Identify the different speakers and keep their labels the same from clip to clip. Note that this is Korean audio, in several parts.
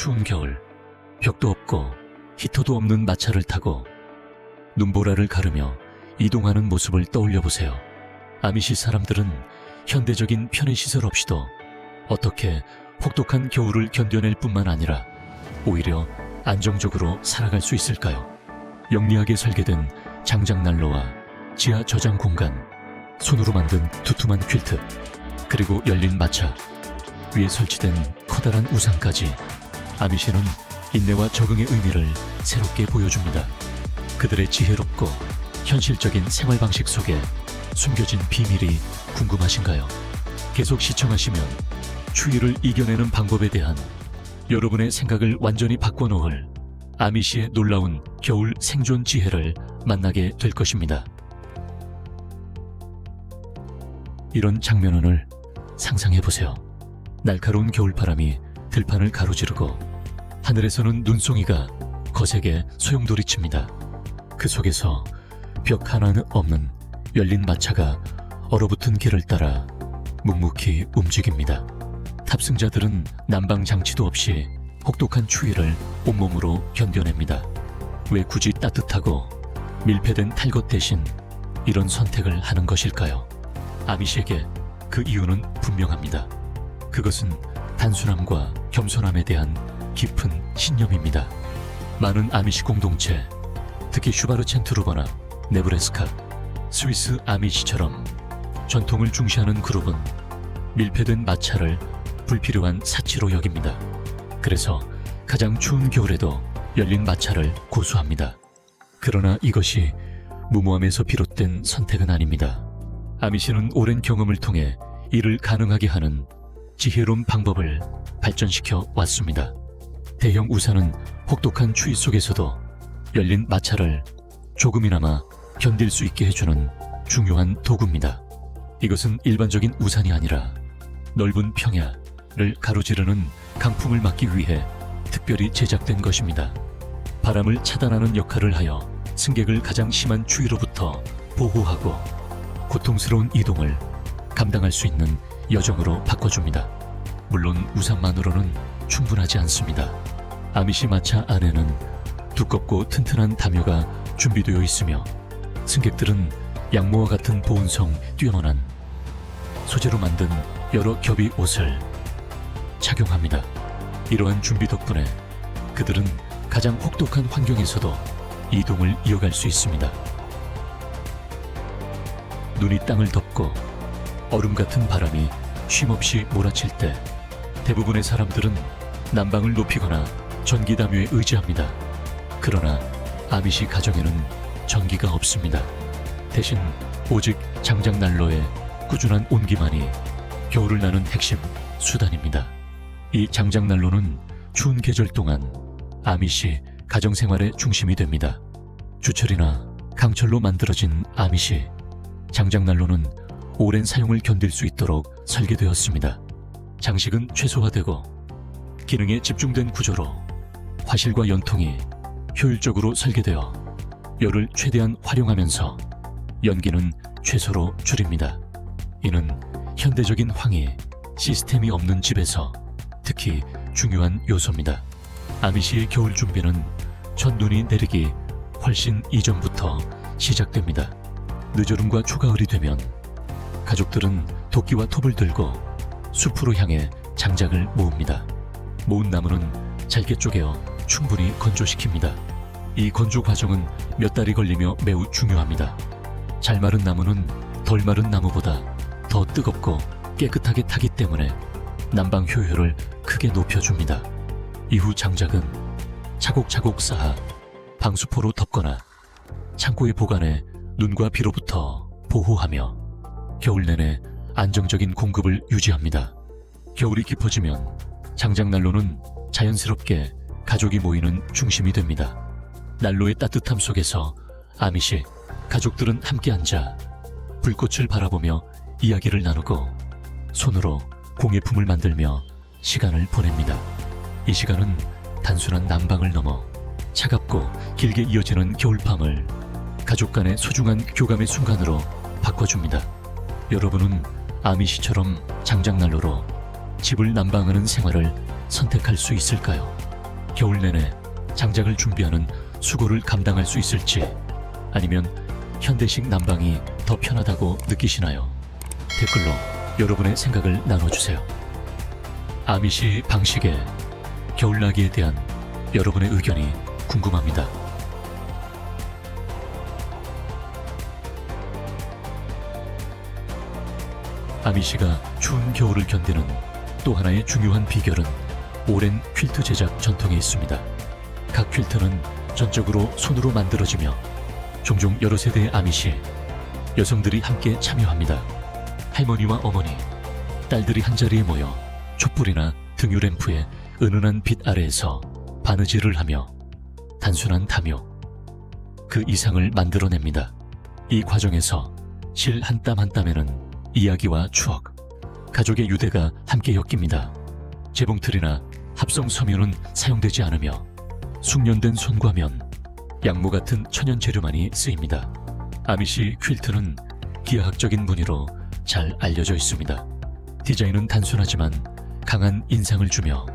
Speaker 1: 추운 겨울, 벽도 없고 히터도 없는 마차를 타고 눈보라를 가르며 이동하는 모습을 떠올려 보세요. 아미시 사람들은 현대적인 편의시설 없이도 어떻게 혹독한 겨울을 견뎌낼 뿐만 아니라 오히려 안정적으로 살아갈 수 있을까요? 영리하게 설계된 장작난로와 지하 저장 공간, 손으로 만든 두툼한 퀼트, 그리고 열린 마차, 위에 설치된 커다란 우산까지 아미시는 인내와 적응의 의미를 새롭게 보여줍니다. 그들의 지혜롭고 현실적인 생활 방식 속에 숨겨진 비밀이 궁금하신가요? 계속 시청하시면 추위를 이겨내는 방법에 대한 여러분의 생각을 완전히 바꿔놓을 아미시의 놀라운 겨울 생존 지혜를 만나게 될 것입니다. 이런 장면을 상상해보세요. 날카로운 겨울바람이 들판을 가로지르고 하늘에서는 눈송이가 거세게 소용돌이칩니다. 그 속에서 벽 하나는 없는 열린 마차가 얼어붙은 길을 따라 묵묵히 움직입니다. 탑승자들은 난방 장치도 없이 혹독한 추위를 온몸으로 견뎌냅니다. 왜 굳이 따뜻하고 밀폐된 탈것 대신 이런 선택을 하는 것일까요? 아미시에게 그 이유는 분명합니다. 그것은 단순함과 겸손함에 대한 깊은 신념입니다. 많은 아미시 공동체, 특히 슈바르첸트루버나 네브래스카, 스위스 아미시처럼 전통을 중시하는 그룹은 밀폐된 마차를 불필요한 사치로 여깁니다. 그래서 가장 추운 겨울에도 열린 마차를 고수합니다. 그러나 이것이 무모함에서 비롯된 선택은 아닙니다. 아미시는 오랜 경험을 통해 이를 가능하게 하는 지혜로운 방법을 발전시켜 왔습니다. 대형 우산은 혹독한 추위 속에서도 열린 마차를 조금이나마 견딜 수 있게 해주는 중요한 도구입니다. 이것은 일반적인 우산이 아니라 넓은 평야를 가로지르는 강풍을 막기 위해 특별히 제작된 것입니다. 바람을 차단하는 역할을 하여 승객을 가장 심한 추위로부터 보호하고 고통스러운 이동을 감당할 수 있는 여정으로 바꿔줍니다. 물론 우산만으로는 충분하지 않습니다. 아미시 마차 안에는 두껍고 튼튼한 담요가 준비되어 있으며 승객들은 양모와 같은 보온성 뛰어난 소재로 만든 여러 겹의 옷을 착용합니다. 이러한 준비 덕분에 그들은 가장 혹독한 환경에서도 이동을 이어갈 수 있습니다. 눈이 땅을 덮고 얼음 같은 바람이 쉼없이 몰아칠 때 대부분의 사람들은 난방을 높이거나 전기 담요에 의지합니다. 그러나 아미시 가정에는 전기가 없습니다. 대신 오직 장작난로의 꾸준한 온기만이 겨울을 나는 핵심 수단입니다. 이 장작난로는 추운 계절 동안 아미시 가정생활의 중심이 됩니다. 주철이나 강철로 만들어진 아미시 장작난로는 오랜 사용을 견딜 수 있도록 설계되었습니다. 장식은 최소화되고 기능에 집중된 구조로 화실과 연통이 효율적으로 설계되어 열을 최대한 활용하면서 연기는 최소로 줄입니다. 이는 현대적인 황해 시스템이 없는 집에서 특히 중요한 요소입니다. 아미시의 겨울 준비는 첫눈이 내리기 훨씬 이전부터 시작됩니다. 늦여름과 초가을이 되면 가족들은 도끼와 톱을 들고 숲으로 향해 장작을 모읍니다. 모은 나무는 잘게 쪼개어 충분히 건조시킵니다. 이 건조 과정은 몇 달이 걸리며 매우 중요합니다. 잘 마른 나무는 덜 마른 나무보다 더 뜨겁고 깨끗하게 타기 때문에 난방 효율을 크게 높여줍니다. 이후 장작은 차곡차곡 쌓아 방수포로 덮거나 창고에 보관해 눈과 비로부터 보호하며 겨울 내내 안정적인 공급을 유지합니다. 겨울이 깊어지면 장작난로는 자연스럽게 가족이 모이는 중심이 됩니다. 난로의 따뜻함 속에서 아미시 가족들은 함께 앉아 불꽃을 바라보며 이야기를 나누고 손으로 공예품을 만들며 시간을 보냅니다. 이 시간은 단순한 난방을 넘어 차갑고 길게 이어지는 겨울밤을 가족 간의 소중한 교감의 순간으로 바꿔줍니다. 여러분은 아미시처럼 장작난로로 집을 난방하는 생활을 선택할 수 있을까요? 겨울 내내 장작을 준비하는 수고를 감당할 수 있을지, 아니면 현대식 난방이 더 편하다고 느끼시나요? 댓글로 여러분의 생각을 나눠주세요. 아미시 방식의 겨울나기에 대한 여러분의 의견이 궁금합니다. 아미시가 추운 겨울을 견디는 또 하나의 중요한 비결은 오랜 퀼트 제작 전통에 있습니다. 각 퀼트는 전적으로 손으로 만들어지며 종종 여러 세대의 아미시 여성들이 함께 참여합니다. 할머니와 어머니, 딸들이 한자리에 모여 촛불이나 등유 램프의 은은한 빛 아래에서 바느질을 하며 단순한 담요, 그 이상을 만들어냅니다. 이 과정에서 실 한 땀 한 땀에는 이야기와 추억, 가족의 유대가 함께 엮입니다. 재봉틀이나 합성 섬유는 사용되지 않으며 숙련된 손과 면, 양모 같은 천연 재료만이 쓰입니다. 아미시 퀼트는 기하학적인 무늬로 잘 알려져 있습니다. 디자인은 단순하지만 강한 인상을 주며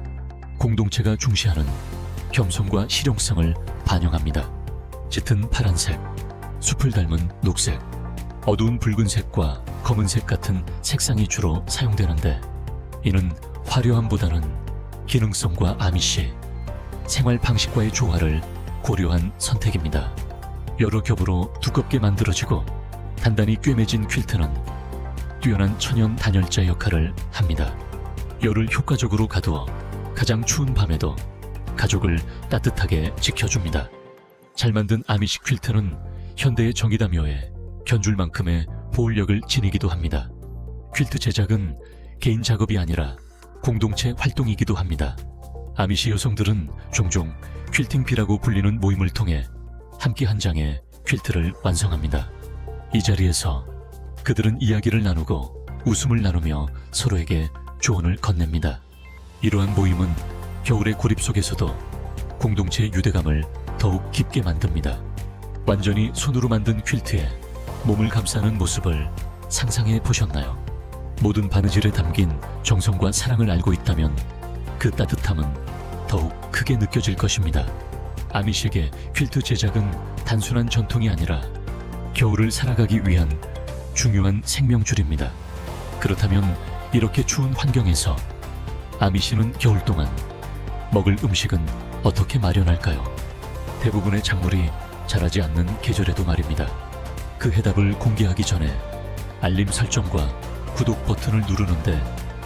Speaker 1: 공동체가 중시하는 겸손과 실용성을 반영합니다. 짙은 파란색, 숲을 닮은 녹색, 어두운 붉은색과 검은색 같은 색상이 주로 사용되는데, 이는 화려함보다는 기능성과 아미시, 생활 방식과의 조화를 고려한 선택입니다. 여러 겹으로 두껍게 만들어지고 단단히 꿰매진 퀼트는 뛰어난 천연 단열재 역할을 합니다. 열을 효과적으로 가두어 가장 추운 밤에도 가족을 따뜻하게 지켜줍니다. 잘 만든 아미시 퀼트는 현대의 전기담요에 견줄 만큼의 보울력을 지니기도 합니다. 퀼트 제작은 개인 작업이 아니라 공동체 활동이기도 합니다. 아미시 여성들은 종종 퀼팅피라고 불리는 모임을 통해 함께 한 장의 퀼트를 완성합니다. 이 자리에서 그들은 이야기를 나누고 웃음을 나누며 서로에게 조언을 건넵니다. 이러한 모임은 겨울의 고립 속에서도 공동체의 유대감을 더욱 깊게 만듭니다. 완전히 손으로 만든 퀼트에 몸을 감싸는 모습을 상상해 보셨나요? 모든 바느질에 담긴 정성과 사랑을 알고 있다면 그 따뜻함은 더욱 크게 느껴질 것입니다. 아미시계 퀼트 제작은 단순한 전통이 아니라 겨울을 살아가기 위한 중요한 생명줄입니다. 그렇다면 이렇게 추운 환경에서 아미시는 겨울 동안 먹을 음식은 어떻게 마련할까요? 대부분의 작물이 자라지 않는 계절에도 말입니다. 그 해답을 공개하기 전에 알림 설정과 구독 버튼을 누르는데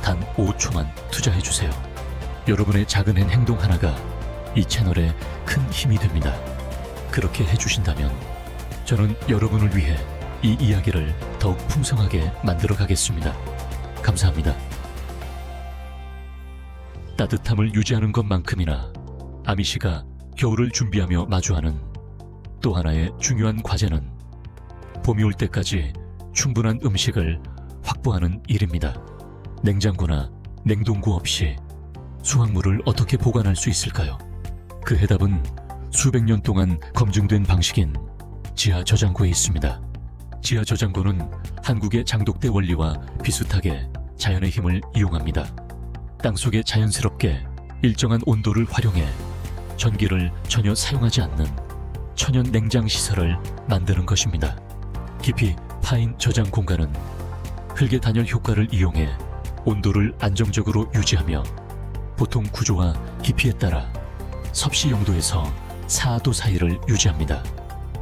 Speaker 1: 단 5초만 투자해주세요. 여러분의 작은 행동 하나가 이 채널에 큰 힘이 됩니다. 그렇게 해주신다면 저는 여러분을 위해 이 이야기를 더욱 풍성하게 만들어 가겠습니다. 감사합니다. 따뜻함을 유지하는 것만큼이나 아미시가 겨울을 준비하며 마주하는 또 하나의 중요한 과제는 봄이 올 때까지 충분한 음식을 확보하는 일입니다. 냉장고나 냉동고 없이 수확물을 어떻게 보관할 수 있을까요? 그 해답은 수백 년 동안 검증된 방식인 지하 저장고에 있습니다. 지하 저장고는 한국의 장독대 원리와 비슷하게 자연의 힘을 이용합니다. 땅속에 자연스럽게 일정한 온도를 활용해 전기를 전혀 사용하지 않는 천연 냉장 시설을 만드는 것입니다. 깊이 파인 저장 공간은 흙의 단열 효과를 이용해 온도를 안정적으로 유지하며 보통 구조와 깊이에 따라 섭씨 용도에서 4도 사이를 유지합니다.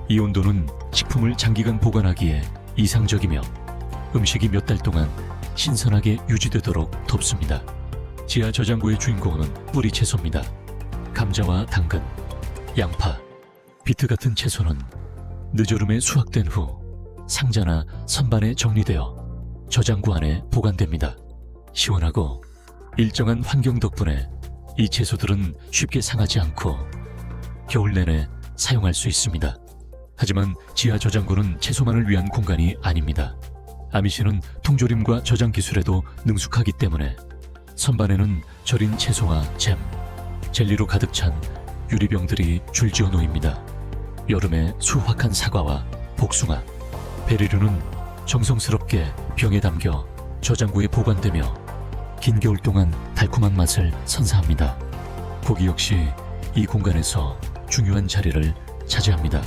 Speaker 1: 이 온도는 식품을 장기간 보관하기에 이상적이며 음식이 몇 달 동안 신선하게 유지되도록 돕습니다. 지하 저장고의 주인공은 뿌리 채소입니다. 감자와 당근, 양파, 비트 같은 채소는 늦여름에 수확된 후 상자나 선반에 정리되어 저장고 안에 보관됩니다. 시원하고 일정한 환경 덕분에 이 채소들은 쉽게 상하지 않고 겨울 내내 사용할 수 있습니다. 하지만 지하 저장고는 채소만을 위한 공간이 아닙니다. 아미시는 통조림과 저장 기술에도 능숙하기 때문에 선반에는 절인 채소와 잼, 젤리로 가득 찬 유리병들이 줄지어 놓입니다. 여름에 수확한 사과와 복숭아, 베리류는 정성스럽게 병에 담겨 저장고에 보관되며 긴 겨울 동안 달콤한 맛을 선사합니다. 고기 역시 이 공간에서 중요한 자리를 차지합니다.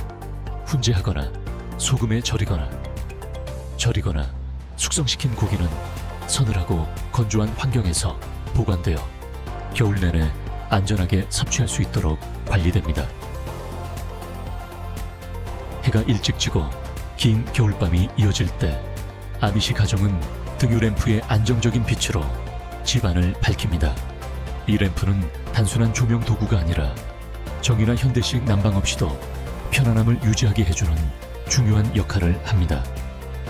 Speaker 1: 훈제하거나 소금에 절이거나 숙성시킨 고기는 서늘하고 건조한 환경에서 보관되어 겨울 내내 안전하게 섭취할 수 있도록 관리됩니다. 해가 일찍 지고 긴 겨울밤이 이어질 때 아미시 가정은 등유 램프의 안정적인 빛으로 집안을 밝힙니다. 이 램프는 단순한 조명 도구가 아니라 정이나 현대식 난방 없이도 편안함을 유지하게 해주는 중요한 역할을 합니다.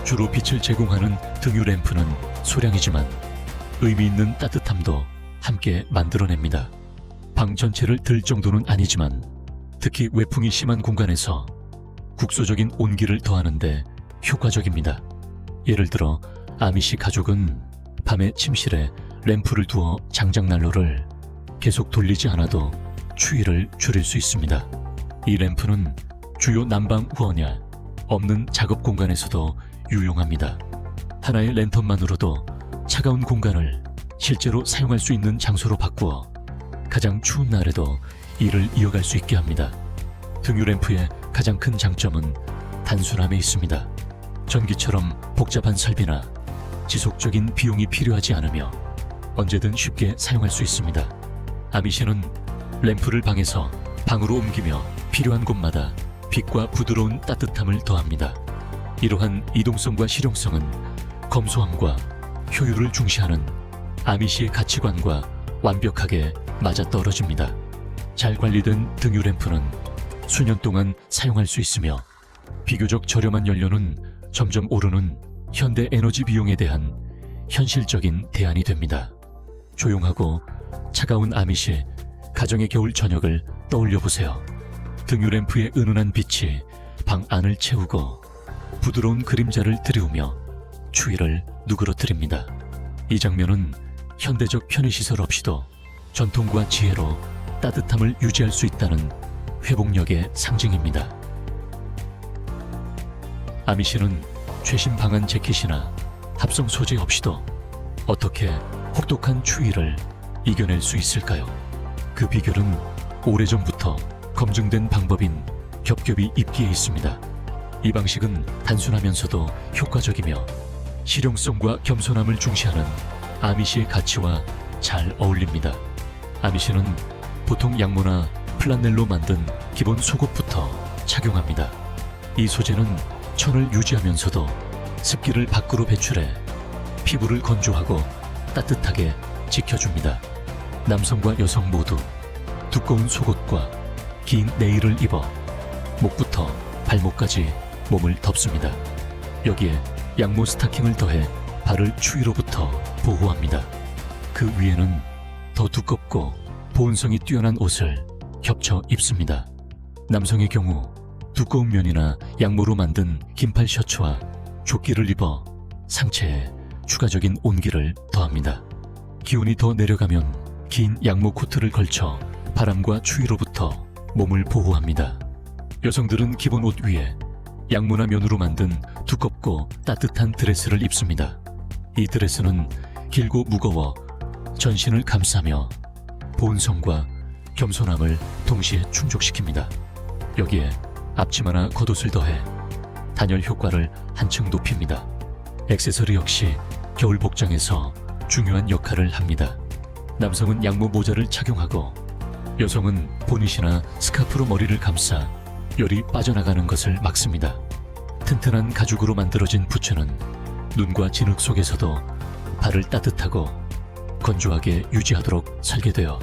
Speaker 1: 주로 빛을 제공하는 등유 램프는 소량이지만 의미 있는 따뜻함도 함께 만들어냅니다. 방 전체를 들 정도는 아니지만 특히 외풍이 심한 공간에서 국소적인 온기를 더하는데 효과적입니다. 예를 들어 아미시 가족은 밤에 침실에 램프를 두어 장작난로를 계속 돌리지 않아도 추위를 줄일 수 있습니다. 이 램프는 주요 난방 후원야 없는 작업 공간에서도 유용합니다. 하나의 랜턴만으로도 차가운 공간을 실제로 사용할 수 있는 장소로 바꾸어 가장 추운 날에도 일을 이어갈 수 있게 합니다. 등유 램프의 가장 큰 장점은 단순함에 있습니다. 전기처럼 복잡한 설비나 지속적인 비용이 필요하지 않으며 언제든 쉽게 사용할 수 있습니다. 아미시는 램프를 방에서 방으로 옮기며 필요한 곳마다 빛과 부드러운 따뜻함을 더합니다. 이러한 이동성과 실용성은 검소함과 효율을 중시하는 아미시의 가치관과 완벽하게 맞아떨어집니다. 잘 관리된 등유 램프는 수년 동안 사용할 수 있으며 비교적 저렴한 연료는 점점 오르는 현대 에너지 비용에 대한 현실적인 대안이 됩니다. 조용하고 차가운 아미시 가정의 겨울 저녁을 떠올려 보세요. 등유 램프의 은은한 빛이 방 안을 채우고 부드러운 그림자를 드리우며 추위를 누그러뜨립니다. 이 장면은 현대적 편의시설 없이도 전통과 지혜로 따뜻함을 유지할 수 있다는 회복력의 상징입니다. 아미시는 최신 방한 재킷이나 합성 소재 없이도 어떻게 혹독한 추위를 이겨낼 수 있을까요? 그 비결은 오래전부터 검증된 방법인 겹겹이 입기에 있습니다. 이 방식은 단순하면서도 효과적이며 실용성과 겸손함을 중시하는 아미시의 가치와 잘 어울립니다. 아미시는 보통 양모나 플란넬로 만든 기본 속옷부터 착용합니다. 이 소재는 천을 유지하면서도 습기를 밖으로 배출해 피부를 건조하고 따뜻하게 지켜줍니다. 남성과 여성 모두 두꺼운 속옷과 긴 네일을 입어 목부터 발목까지 몸을 덮습니다. 여기에 양모 스타킹을 더해 발을 추위로부터 보호합니다. 그 위에는 더 두껍고 보온성이 뛰어난 옷을 겹쳐 입습니다. 남성의 경우 두꺼운 면이나 양모로 만든 긴팔 셔츠와 조끼를 입어 상체에 추가적인 온기를 더합니다. 기온이 더 내려가면 긴 양모 코트를 걸쳐 바람과 추위로부터 몸을 보호합니다. 여성들은 기본 옷 위에 양모나 면으로 만든 두껍고 따뜻한 드레스를 입습니다. 이 드레스는 길고 무거워 전신을 감싸며 보온성과 겸손함을 동시에 충족시킵니다. 여기에 앞치마나 겉옷을 더해 단열 효과를 한층 높입니다. 액세서리 역시 겨울 복장에서 중요한 역할을 합니다. 남성은 양모 모자를 착용하고 여성은 보닛이나 스카프로 머리를 감싸 열이 빠져나가는 것을 막습니다. 튼튼한 가죽으로 만들어진 부츠는 눈과 진흙 속에서도 발을 따뜻하고 건조하게 유지하도록 설계되어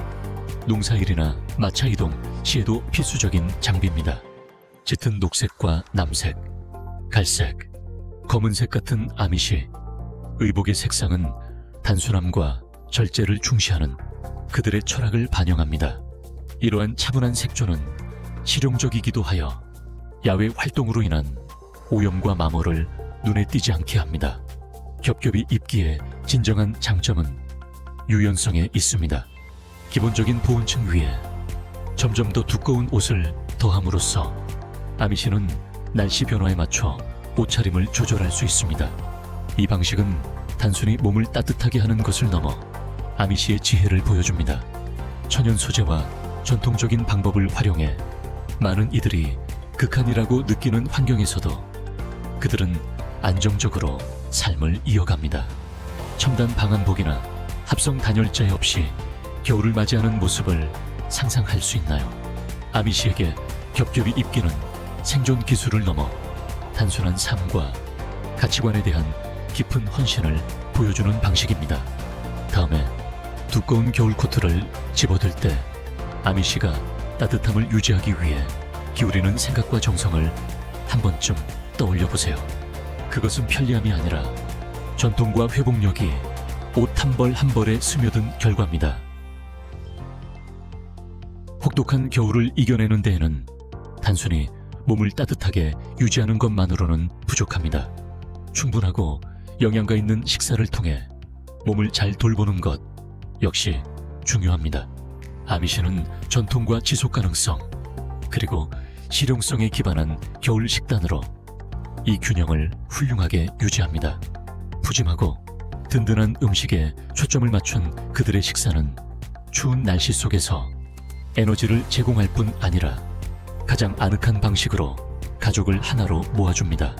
Speaker 1: 농사일이나 마차 이동 시에도 필수적인 장비입니다. 짙은 녹색과 남색, 갈색, 검은색 같은 아미시, 의복의 색상은 단순함과 절제를 중시하는 그들의 철학을 반영합니다. 이러한 차분한 색조는 실용적이기도 하여 야외 활동으로 인한 오염과 마모를 눈에 띄지 않게 합니다. 겹겹이 입기에 진정한 장점은 유연성에 있습니다. 기본적인 보온층 위에 점점 더 두꺼운 옷을 더함으로써 아미시는 날씨 변화에 맞춰 옷차림을 조절할 수 있습니다. 이 방식은 단순히 몸을 따뜻하게 하는 것을 넘어 아미시의 지혜를 보여줍니다. 천연 소재와 전통적인 방법을 활용해 많은 이들이 극한이라고 느끼는 환경에서도 그들은 안정적으로 삶을 이어갑니다. 첨단 방한복이나 합성 단열재 없이 겨울을 맞이하는 모습을 상상할 수 있나요? 아미시에게 겹겹이 입기는 생존 기술을 넘어 단순한 삶과 가치관에 대한 깊은 헌신을 보여주는 방식입니다. 다음에 두꺼운 겨울 코트를 집어들 때 아미시가 따뜻함을 유지하기 위해 기울이는 생각과 정성을 한 번쯤 떠올려 보세요. 그것은 편리함이 아니라 전통과 회복력이 옷 한 벌 한 벌에 스며든 결과입니다. 혹독한 겨울을 이겨내는 데에는 단순히 몸을 따뜻하게 유지하는 것만으로는 부족합니다. 충분하고 영양가 있는 식사를 통해 몸을 잘 돌보는 것 역시 중요합니다. 아미시는 전통과 지속 가능성 그리고 실용성에 기반한 겨울 식단으로 이 균형을 훌륭하게 유지합니다. 푸짐하고 든든한 음식에 초점을 맞춘 그들의 식사는 추운 날씨 속에서 에너지를 제공할 뿐 아니라 가장 아늑한 방식으로 가족을 하나로 모아줍니다.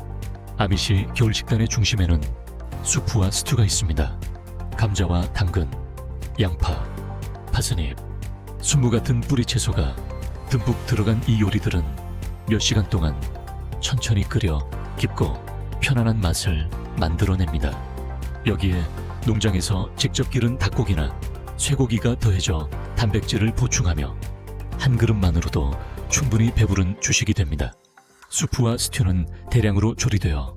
Speaker 1: 아미시 겨울 식단의 중심에는 수프와 스튜가 있습니다. 감자와 당근, 양파, 파스닙, 순무 같은 뿌리 채소가 듬뿍 들어간 이 요리들은 몇 시간 동안 천천히 끓여 깊고 편안한 맛을 만들어냅니다. 여기에 농장에서 직접 기른 닭고기나 쇠고기가 더해져 단백질을 보충하며 한 그릇만으로도 충분히 배부른 주식이 됩니다. 수프와 스튜는 대량으로 조리되어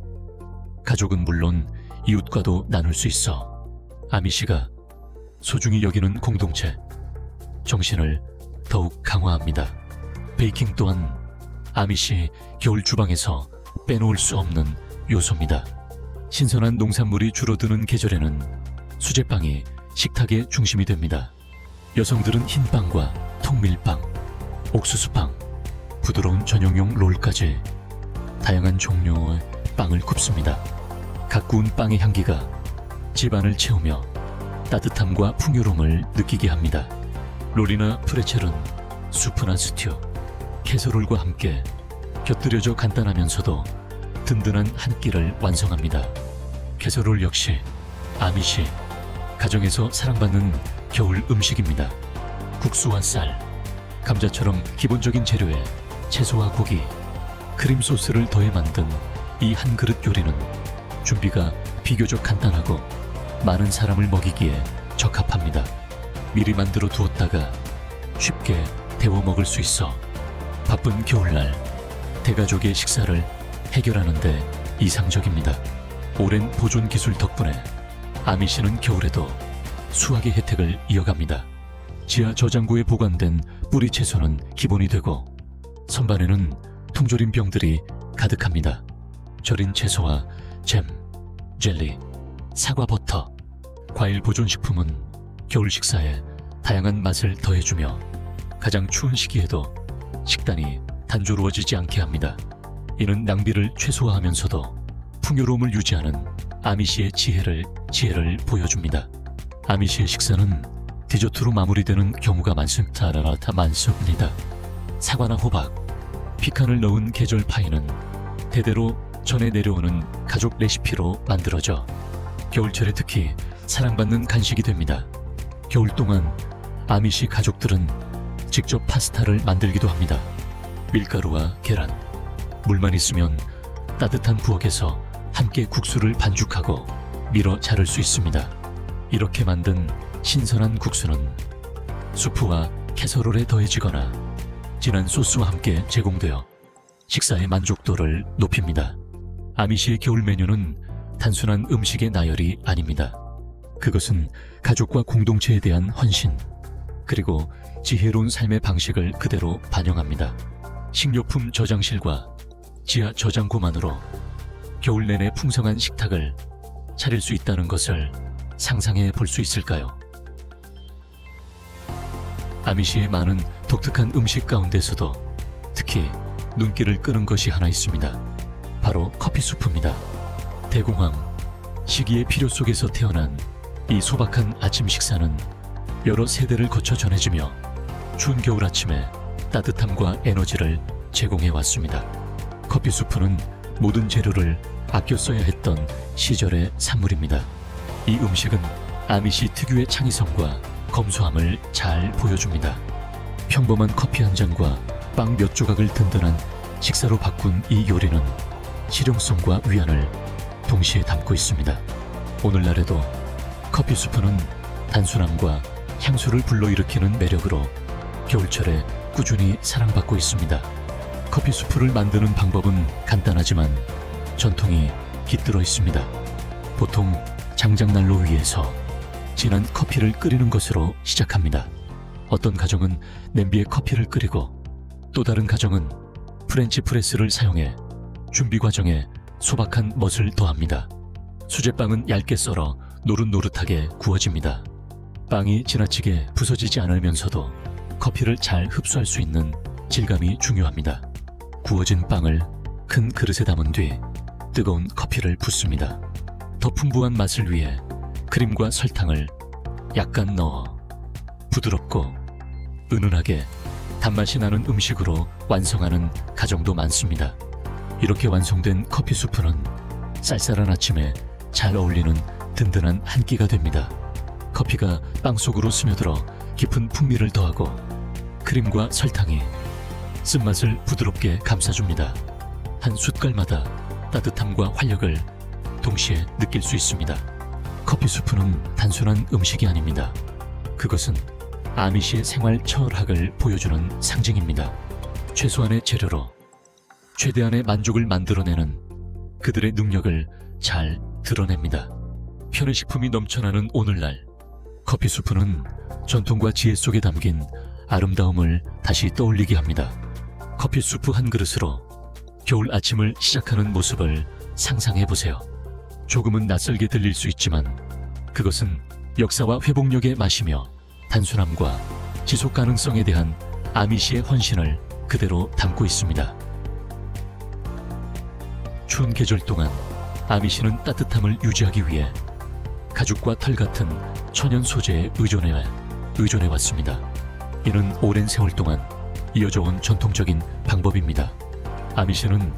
Speaker 1: 가족은 물론 이웃과도 나눌 수 있어 아미시가 소중히 여기는 공동체, 정신을 더욱 강화합니다. 베이킹 또한 아미시 겨울 주방에서 빼놓을 수 없는 요소입니다. 신선한 농산물이 줄어드는 계절에는 수제빵이 식탁의 중심이 됩니다. 여성들은 흰빵과 통밀빵, 옥수수빵, 부드러운 전용용 롤까지 다양한 종류의 빵을 굽습니다. 각 구운 빵의 향기가 집안을 채우며 따뜻함과 풍요로움을 느끼게 합니다. 롤이나 프레첼은 수프나 스튜, 캐서롤과 함께 곁들여져 간단하면서도 든든한 한 끼를 완성합니다. 캐서롤 역시 아미시 가정에서 사랑받는 겨울 음식입니다. 국수와 쌀, 감자처럼 기본적인 재료에 채소와 고기, 크림 소스를 더해 만든 이 한 그릇 요리는 준비가 비교적 간단하고 많은 사람을 먹이기에 적합합니다. 미리 만들어 두었다가 쉽게 데워 먹을 수 있어 바쁜 겨울날 대가족의 식사를 해결하는데 이상적입니다. 오랜 보존 기술 덕분에 아미시는 겨울에도 수확의 혜택을 이어갑니다. 지하 저장고에 보관된 뿌리 채소는 기본이 되고 선반에는 통조림 병들이 가득합니다. 절인 채소와 잼, 젤리, 사과 버터, 과일 보존식품은 겨울 식사에 다양한 맛을 더해주며 가장 추운 시기에도 식단이 단조로워지지 않게 합니다. 이는 낭비를 최소화하면서도 풍요로움을 유지하는 아미시의 지혜를 보여줍니다. 아미시의 식사는 디저트로 마무리되는 경우가 많습니다. 사과나 호박, 피칸을 넣은 계절 파이는 대대로 전해 내려오는 가족 레시피로 만들어져 겨울철에 특히 사랑받는 간식이 됩니다. 겨울 동안 아미시 가족들은 직접 파스타를 만들기도 합니다. 밀가루와 계란, 물만 있으면 따뜻한 부엌에서 함께 국수를 반죽하고 밀어 자를 수 있습니다. 이렇게 만든 신선한 국수는 수프와 캐서롤에 더해지거나 진한 소스와 함께 제공되어 식사의 만족도를 높입니다. 아미시의 겨울 메뉴는 단순한 음식의 나열이 아닙니다. 그것은 가족과 공동체에 대한 헌신, 그리고 지혜로운 삶의 방식을 그대로 반영합니다. 식료품 저장실과 지하 저장고만으로 겨울 내내 풍성한 식탁을 차릴 수 있다는 것을 상상해 볼 수 있을까요? 아미시의 많은 독특한 음식 가운데서도 특히 눈길을 끄는 것이 하나 있습니다. 바로 커피 수프입니다. 대공황, 시기의 필요 속에서 태어난 이 소박한 아침 식사는 여러 세대를 거쳐 전해지며 추운 겨울 아침에 따뜻함과 에너지를 제공해 왔습니다. 커피 수프는 모든 재료를 아껴 써야 했던 시절의 산물입니다. 이 음식은 아미시 특유의 창의성과 검소함을 잘 보여줍니다. 평범한 커피 한 잔과 빵 몇 조각을 든든한 식사로 바꾼 이 요리는 실용성과 위안을 동시에 담고 있습니다. 오늘날에도 커피 수프는 단순함과 향수를 불러일으키는 매력으로 겨울철에 꾸준히 사랑받고 있습니다. 커피 수프를 만드는 방법은 간단하지만 전통이 깃들어 있습니다. 보통 장작난로 위에서 진한 커피를 끓이는 것으로 시작합니다. 어떤 가정은 냄비에 커피를 끓이고 또 다른 가정은 프렌치 프레스를 사용해 준비 과정에 소박한 멋을 더합니다. 수제빵은 얇게 썰어 노릇노릇하게 구워집니다. 빵이 지나치게 부서지지 않으면서도 커피를 잘 흡수할 수 있는 질감이 중요합니다. 구워진 빵을 큰 그릇에 담은 뒤 뜨거운 커피를 붓습니다. 더 풍부한 맛을 위해 크림과 설탕을 약간 넣어 부드럽고 은은하게 단맛이 나는 음식으로 완성하는 가정도 많습니다. 이렇게 완성된 커피 수프는 쌀쌀한 아침에 잘 어울리는 든든한 한 끼가 됩니다. 커피가 빵 속으로 스며들어 깊은 풍미를 더하고 크림과 설탕이 쓴맛을 부드럽게 감싸줍니다. 한 숟갈마다 따뜻함과 활력을 동시에 느낄 수 있습니다. 커피 수프는 단순한 음식이 아닙니다. 그것은 아미시의 생활 철학을 보여주는 상징입니다. 최소한의 재료로 최대한의 만족을 만들어내는 그들의 능력을 잘 드러냅니다. 편의식품이 넘쳐나는 오늘날, 커피 수프는 전통과 지혜 속에 담긴 아름다움을 다시 떠올리게 합니다. 커피 수프 한 그릇으로 겨울 아침을 시작하는 모습을 상상해보세요. 조금은 낯설게 들릴 수 있지만 그것은 역사와 회복력의 맛이며 단순함과 지속 가능성에 대한 아미시의 헌신을 그대로 담고 있습니다. 추운 계절 동안 아미시는 따뜻함을 유지하기 위해 가죽과 털 같은 천연 소재에 의존해 왔습니다. 이는 오랜 세월 동안 이어져 온 전통적인 방법입니다. 아미시는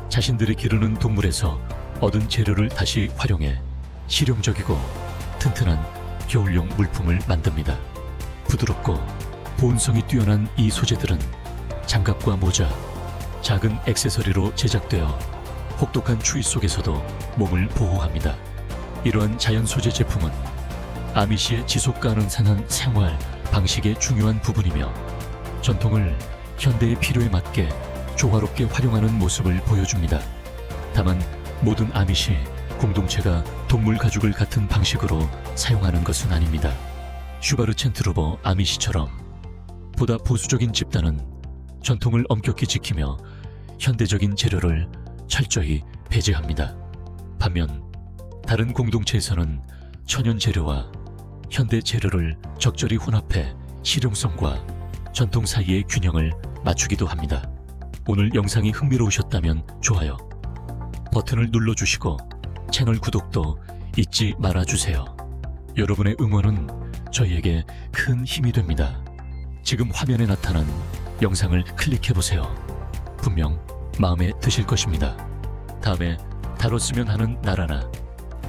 Speaker 1: 자신들이 기르는 동물에서 얻은 재료를 다시 활용해 실용적이고 튼튼한 겨울용 물품을 만듭니다. 부드럽고 보온성이 뛰어난 이 소재들은 장갑과 모자, 작은 액세서리로 제작되어 혹독한 추위 속에서도 몸을 보호합니다. 이러한 자연 소재 제품은 아미시의 지속 가능한 생활 방식의 중요한 부분이며 전통을 현대의 필요에 맞게 조화롭게 활용하는 모습을 보여줍니다. 다만 모든 아미시 공동체가 동물 가죽을 같은 방식으로 사용하는 것은 아닙니다. 슈바르 첸트루버 아미시처럼 보다 보수적인 집단은 전통을 엄격히 지키며 현대적인 재료를 철저히 배제합니다. 반면 다른 공동체에서는 천연 재료와 현대 재료를 적절히 혼합해 실용성과 전통 사이의 균형을 맞추기도 합니다. 오늘 영상이 흥미로우셨다면 좋아요 버튼을 눌러주시고 채널 구독도 잊지 말아주세요. 여러분의 응원은 저희에게 큰 힘이 됩니다. 지금 화면에 나타난 영상을 클릭해보세요. 분명 마음에 드실 것입니다. 다음에 다뤘으면 하는 나라나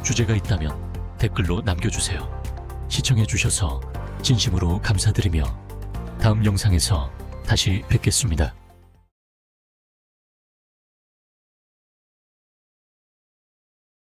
Speaker 1: 주제가 있다면 댓글로 남겨주세요. 시청해주셔서 진심으로 감사드리며 다음 영상에서 다시 뵙겠습니다.